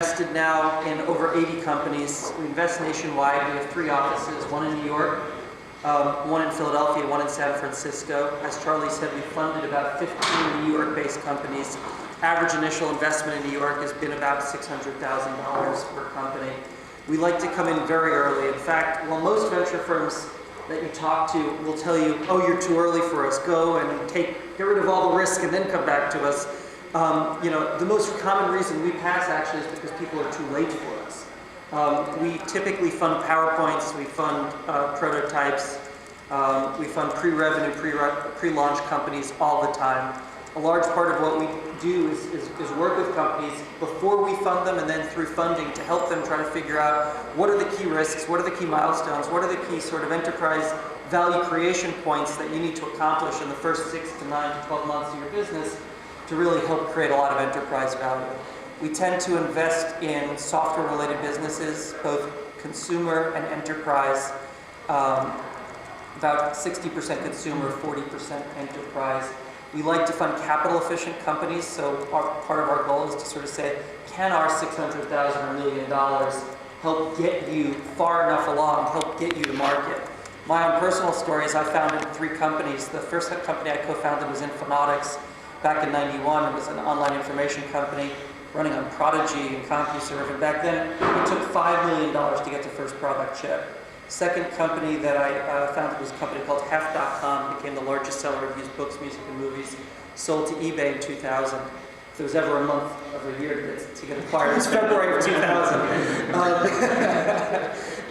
Invested now in over 80 companies. We invest nationwide. We have 3 offices, one in New York, one in Philadelphia, one in San Francisco. As Charlie said, we funded about 15 New York-based companies. Average initial investment in New York has been about $600,000 per company. We like to come in very early. In fact, while most venture firms that you talk to will tell you, oh, you're too early for us, go and get rid of all the risk and then come back to us. The most common reason we pass actually is because people are too late for us. We typically fund PowerPoints, we fund prototypes, we fund pre-revenue, pre-launch companies all the time. A large part of what we do is work with companies before we fund them and then through funding to help them try to figure out what are the key risks, what are the key milestones, what are the key sort of enterprise value creation points that you need to accomplish in the first 6 to 9 to 12 months of your business to really help create a lot of enterprise value. We tend to invest in software-related businesses, both consumer and enterprise, about 60% consumer, 40% enterprise. We like to fund capital-efficient companies, so part of our goal is to sort of say, can our $600,000 or $1 million help get you far enough along, help get you to market? My own personal story is I founded 3 companies. The first company I co-founded was Infonautics. Back in '91, it was an online information company running on Prodigy and CompuServe, and back then it took $5 million to get the first product shipped. Second company that I founded was a company called Heft.com, became the largest seller of used books, music, and movies, sold to eBay in 2000. If there was ever a month of a year to get acquired, it was February of 2000.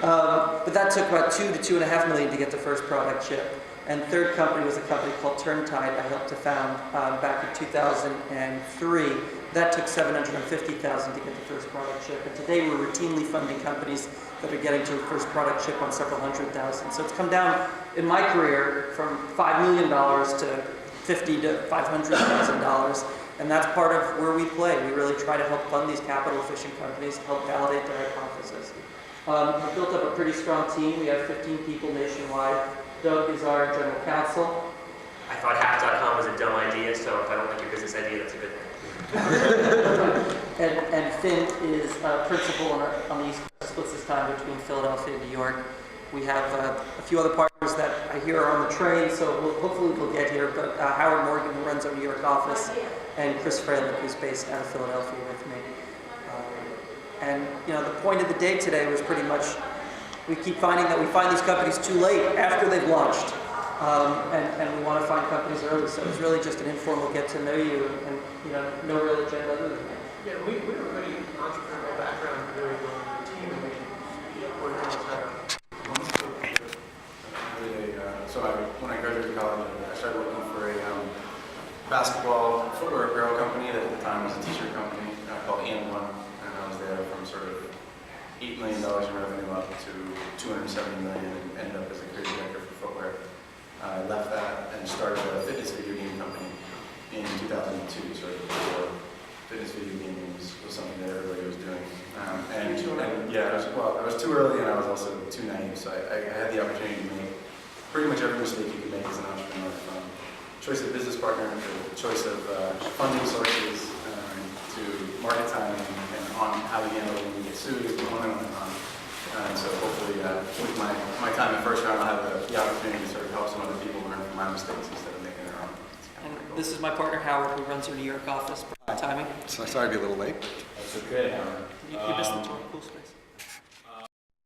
But that took about $2 to $2.5 million to get the first product shipped. And third company was a company called Turntide I helped to found back in 2003. That took $750,000 to get the first product shipped. And today we're routinely funding companies that are getting to the first product ship on several $100,000. So it's come down in my career from $5 million to $50,000 to $500,000. And that's part of where we play. We really try to help fund these capital-efficient companies, help validate their hypothesis. We've built up a pretty strong team. We have 15 people nationwide. Doug is our general counsel. I thought Hack.com was a dumb idea, so if I don't like your business idea, that's a good thing. and Finn is principal on the East Coast, splits his time between Philadelphia and New York. We have a few other partners that I hear are on the train, so hopefully we'll get here. But Howard Morgan, who runs our New York office, and Chris Fralick, who's based out of Philadelphia with me. And the point of the day today was pretty much, we keep finding that we find these companies too late after they've launched. And we want to find companies early. So it's really just an informal get to know you and no real agenda other than that. Yeah, we have a pretty entrepreneurial background, really going to the team and making work on When I graduated college, I started working for a basketball footwear apparel company that at the time was a t-shirt company called And One, and I was there from sort of $8 million in revenue up to $270 million, and ended up as a creative director for footwear. I left that and started a fitness video game company in 2002, sort of before fitness video gaming was something that everybody was doing. I was too early and I was also too naive, so I had the opportunity to make pretty much every mistake you could make as an entrepreneur, from choice of business partner to choice of funding sources to market timing and on how you handle when you get sued, on and on and on. So hopefully with my time in first round, I'll have the opportunity to sort of help some other people learn from my mistakes instead of making their own. And this is my partner Howard, who runs our New York office. Timing. So sorry to be a little late. That's okay, Howard. You missed the tour. Cool space.